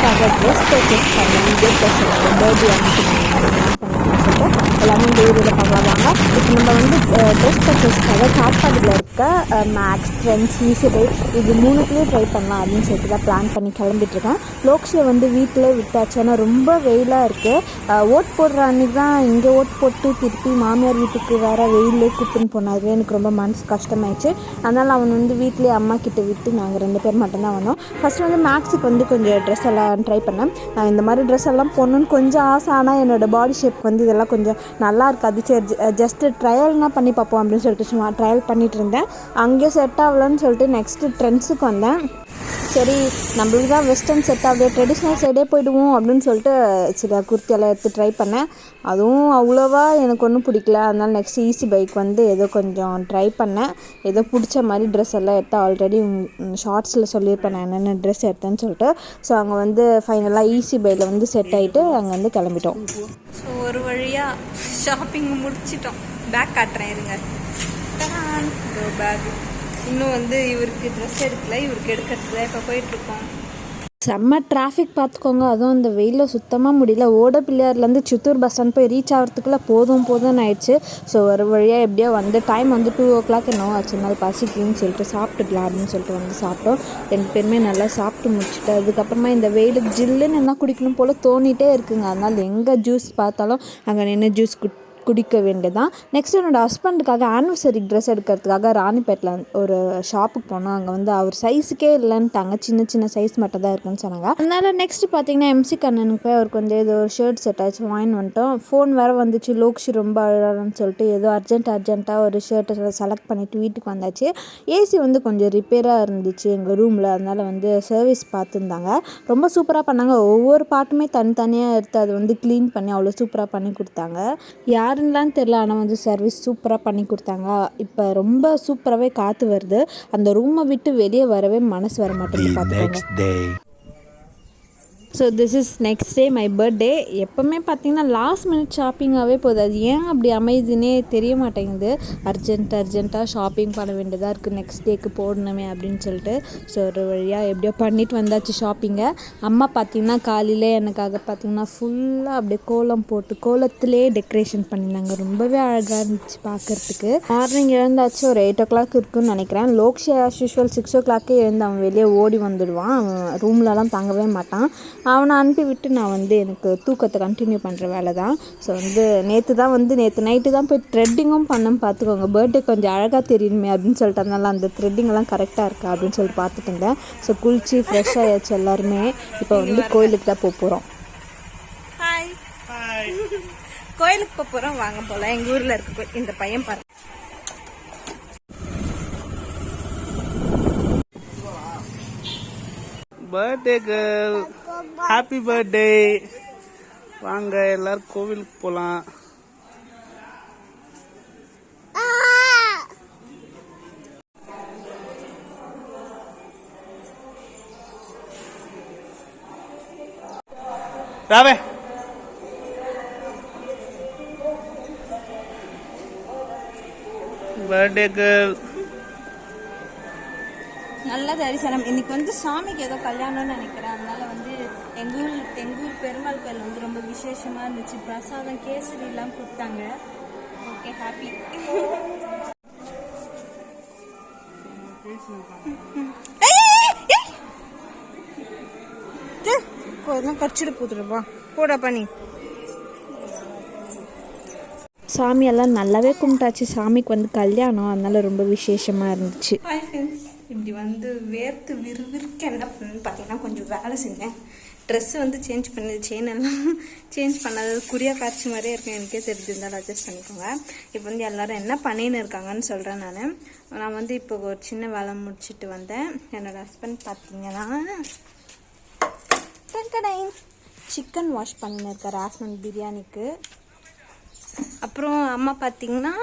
அம்மாக்காக dress purchase பண்ண video plus என்னோட birthday அன்னைக்கு நான் என்ன பண்ணலாம்னு சொல்லிட்டு எல்லாமே இந்த வீடியோவில் பார்க்கலாம் வாங்க. இப்போ நம்ம வந்து ட்ரெஸ் பர்ச்சேஸ்க்காக காட்பாடியில் இருக்க மேக்ஸ், ட்ரெண்ட்ஸ், ஈஸிபை இது மூணுத்துலேயும் ட்ரை பண்ணலாம் அப்படின்னு சொல்லிட்டு தான் பிளான் பண்ணி கிளம்பிட்டுருக்கேன். லோக்ஷியை வந்து வீட்டில் விட்டாச்சு. ஏன்னா ரொம்ப வெயிலாக இருக்குது. ஓட் போடுற அன்றைக்கி தான் இங்கே ஓட் போட்டு திருப்பி மாமியார் வீட்டுக்கு வேறு வெயிலே கூப்பிட்டுன்னு போனாரு. எனக்கு ரொம்ப மனசு கஷ்டமாயிடுச்சு. அதனால் அவன் வந்து வீட்டிலே அம்மா கிட்டே விட்டு நாங்கள் 2 பேர் மட்டும்தான் வந்தோம். ஃபஸ்ட்டு வந்து மேக்ஸுக்கு வந்து கொஞ்சம் ட்ரெஸ் எல்லாம் ட்ரை பண்ணேன். இந்த மாதிரி ட்ரெஸ் எல்லாம் போடணுன்னு கொஞ்சம் ஆசை. ஆனால் என்னோடய பாடி ஷேப் வந்து இதெல்லாம் கொஞ்சம் நல்லா இருக்காது. சரி ஜஸ்ட்டு ட்ரையல்னால் பண்ணி பார்ப்போம் அப்படின்னு சொல்லிட்டு சும்மா ட்ரையல் பண்ணிகிட்டு இருந்தேன். அங்கே செட் ஆகலன்னு சொல்லிட்டு நெக்ஸ்ட்டு ட்ரெண்ட்ஸுக்கு வந்தேன். சரி நம்மளுக்கு தான் வெஸ்டர்ன் செட் ஆகுது, ட்ரெடிஷ்னல் சைடே போய்டுவோம் அப்படின்னு சொல்லிட்டு சில குர்த்தியெல்லாம் எடுத்து ட்ரை பண்ணேன். அதுவும் அவ்வளோவா எனக்கு ஒன்றும் பிடிக்கல. அதனால் நெக்ஸ்ட் ஈஸிபைக்கு வந்து ஏதோ கொஞ்சம் ட்ரை பண்ணேன். ஏதோ பிடிச்ச மாதிரி ட்ரெஸ் எல்லாம் எடுத்து ஆல்ரெடி ஷார்ட்ஸில் சொல்லியிருப்பேன் நான் என்னென்ன ட்ரெஸ் எடுத்தேன்னு சொல்லிட்டு. ஸோ அங்கே வந்து ஃபைனலாக ஈஸிபையில் வந்து செட் ஆகிட்டு அங்கே வந்து கிளம்பிட்டோம். ஸோ ஒரு வழியாக ஷாப்பிங் முடிச்சிட்டோம். பேக் காட்டுறேன் இருங்க. பேக் இன்னும் வந்து இவருக்கு ட்ரெஸ் எடுக்கல, இவருக்கு எடுக்கிறதுல இப்போ போயிட்டுருக்கோம். செம்ம டிராஃபிக் பார்த்துக்கோங்க. அதுவும் இந்த வெயிலில் சுத்தமாக முடியல. ஓடப்பிள்ளையார்லேருந்து சித்தூர் பஸ் ஸ்டாண்ட் போய் ரீச் ஆகிறதுக்குள்ளே போதும்னு ஆயிடுச்சு. ஸோ ஒரு வழியாக எப்படியோ வந்து டைம் வந்து 2 o'clock என்னவோ ஆச்சுனால பசிக்குன்னு சொல்லிட்டு சாப்பிட்டுக்கலாம் அப்படின்னு சொல்லிட்டு வந்து சாப்பிட்டோம். 2 பேருமே நல்லா சாப்பிட்டு முடிச்சுட்டு அதுக்கப்புறமா இந்த வெயிலுக்கு ஜில்லுன்னு என்ன குடிக்கணும் போல் தோணிகிட்டே இருக்குங்க. அதனால் எங்கே ஜூஸ் பார்த்தாலும் அங்கே நின்று ஜூஸ் குடிக்க வேண்டியதான். நெக்ஸ்ட் என்னோடய ஹஸ்பண்டுக்காக ஆனிவர்சரி ட்ரெஸ் எடுக்கிறதுக்காக ராணிப்பேட்டில் ஒரு ஷாப்புக்கு போனோம். அங்கே வந்து அவர் சைஸுக்கே இல்லைன்ட்டாங்க. சின்ன சைஸ் மட்டும் தான் இருக்குன்னு சொன்னாங்க. அதனால் நெக்ஸ்ட் பார்த்தீங்கன்னா MC கண்ணனுக்கு போய் அவருக்கு வந்து ஏதோ ஒரு ஷர்ட் செட் ஆச்சு வாங்கிட்டு வந்துட்டோம். ஃபோன் வேறு வந்துச்சு. லோக்ஷி ரொம்ப அழகான்னு சொல்லிட்டு ஏதோ அர்ஜென்ட்டாக ஒரு ஷர்ட்டை செலக்ட் பண்ணிவிட்டு வீட்டுக்கு வந்தாச்சு. ஏசி வந்து கொஞ்சம் ரிப்பேராக இருந்துச்சு எங்கள் ரூமில். அதனால் வந்து சர்வீஸ் பார்த்துருந்தாங்க. ரொம்ப சூப்பராக பண்ணாங்க. ஒவ்வொரு பாட்டுமே தனித்தனியாக எடுத்து அது வந்து க்ளீன் பண்ணி அவ்வளோ சூப்பராக பண்ணி கொடுத்தாங்க. யாருன்னெலாம் தெரில, ஆனால் வந்து சர்வீஸ் சூப்பராக பண்ணி கொடுத்தாங்க. இப்போ ரொம்ப சூப்பராகவே காற்று வருது. அந்த ரூமை விட்டு வெளியே வரவே மனசு வர மாட்டேங்குது பார்த்துக்கோங்க. So this is next day my birthday. எப்போவுமே பார்த்திங்கன்னா லாஸ்ட் மினிட் ஷாப்பிங்காகவே போகுது. அது ஏன் அப்படி அமைதுன்னே தெரிய மாட்டேங்குது. அர்ஜென்ட்டாக ஷாப்பிங் பண்ண வேண்டியதாக இருக்குது. நெக்ஸ்ட் டேக்கு போடணுமே அப்படின்னு சொல்லிட்டு. ஸோ ஒரு வழியாக எப்படியோ பண்ணிட்டு வந்தாச்சு ஷாப்பிங்கை. அம்மா பார்த்திங்கன்னா காலையில் எனக்காக பார்த்திங்கன்னா ஃபுல்லாக அப்படியே கோலம் போட்டு கோலத்திலே டெக்கரேஷன் பண்ணியிருந்தாங்க. ரொம்பவே அழகாக இருந்துச்சு பார்க்குறதுக்கு. மார்னிங் எழுந்தாச்சு ஒரு 8 o'clock இருக்குன்னு நினைக்கிறேன். லோக்ஷி ஆஸ் யூஷுவல் 6 o'clock எழுந்து அவன் வெளியே ஓடி வந்துடுவான். அவன் ரூம்லலாம் தங்கவே மாட்டான். அவனை அனுப்பி விட்டு நான் வந்து எனக்கு தூக்கத்தை கண்டினியூ பண்ணுற வேலை தான். ஸோ வந்து நேற்று நைட்டு தான் போய் த்ரெட்டிங்கும் பண்ணேன் பார்த்துக்கோங்க. பர்த்டே கொஞ்சம் அழகாக தெரியணுமே அப்படின்னு சொல்லிட்டு அதனால அந்த த்ரெட்டிங்கெல்லாம் கரெக்டாக இருக்கா அப்படின்னு சொல்லிட்டு பார்த்துட்டு இருந்தேன். ஸோ குளிச்சு ஃப்ரெஷ் ஆகிடுச்சு எல்லாருமே. இப்போ வந்து கோயிலுக்கு தான் போகிறோம். கோயிலுக்கு போகிறோம் வாங்க போகலாம். எங்கள் ஊரில் இருக்க இந்த பையன் பாரு. Birthday girl, happy birthday. வாங்க எல்லாரும் கோவிலுக்கு போலாம். ராவே பர்த்டே கேர்ள். நல்ல தரிசனம். இன்னைக்கு வந்து சாமிக்கு ஏதோ கல்யாணம்னு நினைக்கிறேன். அதனால வந்து எங்கள் ஊர் பெருமாள் கோயில் வந்து ரொம்ப விசேஷமாக இருந்துச்சு. பிரசாதம் கேசரிலாம் கொடுத்தாங்க. Okay happy. கோயிலாம் கடிச்சிட்டு போதுருப்பா போடா பண்ணி. சாமியெல்லாம் நல்லாவே கும்பிட்டாச்சு. சாமிக்கு வந்து கல்யாணம், அதனால ரொம்ப விசேஷமாக இருந்துச்சு. இப்படி வந்து வேர்த்து விறுவிறுக்க என்ன பண்ணுன்னு பார்த்தீங்கன்னா கொஞ்சம் வேலை செஞ்சேன். ட்ரெஸ்ஸு வந்து சேஞ்ச் பண்ணது, செயின் எல்லாம் சேஞ்ச் பண்ணது குறியாக காய்ச்சி மாதிரியே இருக்கும். எனக்கே தெரிஞ்சிருந்தாலும் அட்ஜஸ்ட் பண்ணிக்கோங்க. இப்போ வந்து எல்லோரும் என்ன பண்ணின்னு இருக்காங்கன்னு சொல்கிறேன். நான் வந்து இப்போ ஒரு சின்ன வேலை முடிச்சுட்டு வந்தேன். என்னோடய ஹஸ்பண்ட் பார்த்தீங்கன்னா சிக்கன் வாஷ் பண்ணின்னு இருக்கார் ஆஃப்டர்நூன் பிரியாணிக்கு. அப்புறம் அம்மா பார்த்தீங்கன்னா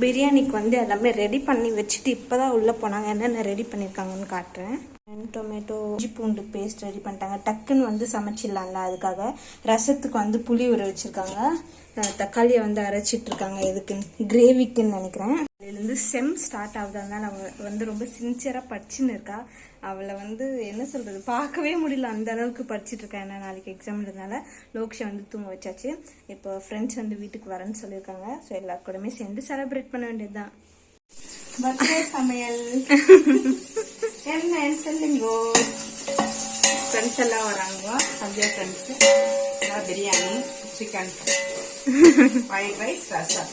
பிரியாணிக்கு வந்து எல்லாமே ரெடி பண்ணி வச்சுட்டு இப்போ தான் உள்ளே போனாங்க. என்னென்ன ரெடி பண்ணியிருக்காங்கன்னு காட்டுறேன். டொமேட்டோ இஞ்சி பூண்டு பேஸ்ட் ரெடி பண்ணிட்டாங்க. டக்குன்னு வந்து சமைச்சிடலாம்ல, அதுக்காக. ரசத்துக்கு வந்து புளி ஊற வச்சுருக்காங்க. தக்காளியை வந்து அரைச்சிட்டு இருக்காங்க. எதுக்குன்னு கிரேவிக்குன்னு நினைக்கிறேன். வந்து செம் ஸ்டார்ட் ஆகுது, அதனால அவள் வந்து ரொம்ப சின்சியராக படிச்சுன்னு இருக்கா. அவளை வந்து என்ன சொல்கிறது, பார்க்கவே முடியல, அந்த அளவுக்கு படிச்சுட்டு இருக்கா. ஏன்னா நாளைக்கு எக்ஸாம்ன்றதுனால லோக்ஷை வந்து தூங்க வச்சாச்சு. இப்போ ஃப்ரெண்ட்ஸ் வந்து வீட்டுக்கு வரேன்னு சொல்லியிருக்காங்க. ஸோ எல்லாரு கூடமே சேர்ந்து செலிப்ரேட் பண்ண வேண்டியது தான். பர்த்டே சமையல் என்ன சொல்லுங்கோ. ஃப்ரெண்ட்ஸ் எல்லாம் வராங்க. Sathya friends, biryani, chicken, fried rice, ரசம்.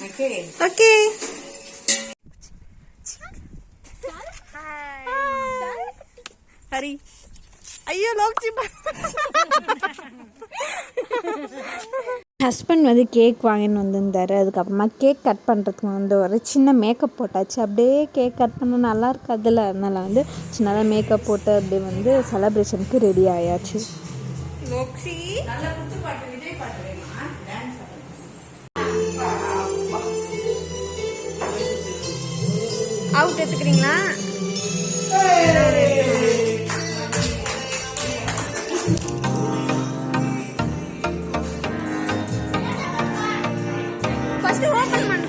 Okay okay. ஹரி, ஐயோ லோக்ஜி. ஹஸ்பண்ட் வந்து கேக் வாங்கின்னு வந்திருந்தாரு. அதுக்கப்புறமா கேக் கட் பண்ணுறதுக்கு வந்து ஒரு சின்ன மேக்கப் போட்டாச்சு. அப்படியே கேக் கட் பண்ண நல்லா இருக்காதுல்ல, அதனால் வந்து சின்னதாக மேக்கப் போட்டு அப்படியே வந்து செலப்ரேஷனுக்கு ரெடி ஆயாச்சு. லோக்ஷி அவுட் எடுத்துக்கிறீங்களா? ஃபர்ஸ்ட் ஓபன் பண்ணு.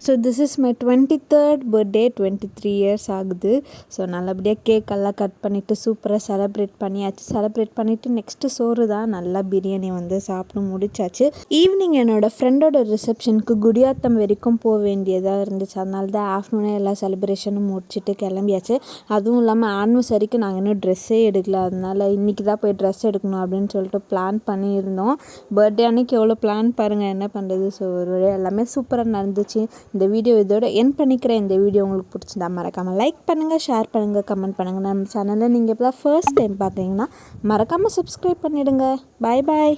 So this is my 23rd birthday. 23 years ஆகுது. ஸோ நல்லபடியாக கேக்கெல்லாம் கட் பண்ணிவிட்டு சூப்பராக செலப்ரேட் பண்ணியாச்சு. செலப்ரேட் பண்ணிவிட்டு நெக்ஸ்ட்டு சோறு தான். நல்லா பிரியாணி வந்து சாப்பிட்டு முடிச்சாச்சு. ஈவினிங் என்னோடய ஃப்ரெண்டோட ரிசப்ஷனுக்கு குடியாத்தம் வரைக்கும் போக வேண்டியதாக இருந்துச்சு. அதனால தான் ஆஃப்டர்நூனே எல்லா செலிப்ரேஷனும் முடிச்சுட்டு கிளம்பியாச்சு. அதுவும் இல்லாமல் ஆனிவர்சரிக்கு நாங்கள் இன்னும் ட்ரெஸ்ஸே எடுக்கல. அதனால் இன்றைக்கி தான் போய் ட்ரெஸ் எடுக்கணும் அப்படின்னு சொல்லிட்டு பிளான் பண்ணியிருந்தோம். பர்த்டே அன்றைக்கி எவ்வளோ பிளான் பாருங்கள், என்ன பண்ணுறது. ஸோ ஒரு வழியாக எல்லாமே சூப்பராக நடந்துச்சு. இந்த வீடியோ இதோட என் பண்ணிக்கிறேன். இந்த வீடியோ உங்களுக்கு பிடிச்சிருந்தா மறக்காமல் லைக் பண்ணுங்கள், ஷேர் பண்ணுங்கள், கமெண்ட் பண்ணுங்கள். நம்ம சேனலில் நீங்கள் இப்போ தான் ஃபர்ஸ்ட் டைம் பார்க்குறீங்கன்னா மறக்காமல் சப்ஸ்கிரைப் பண்ணிவிடுங்க. பாய் பாய்.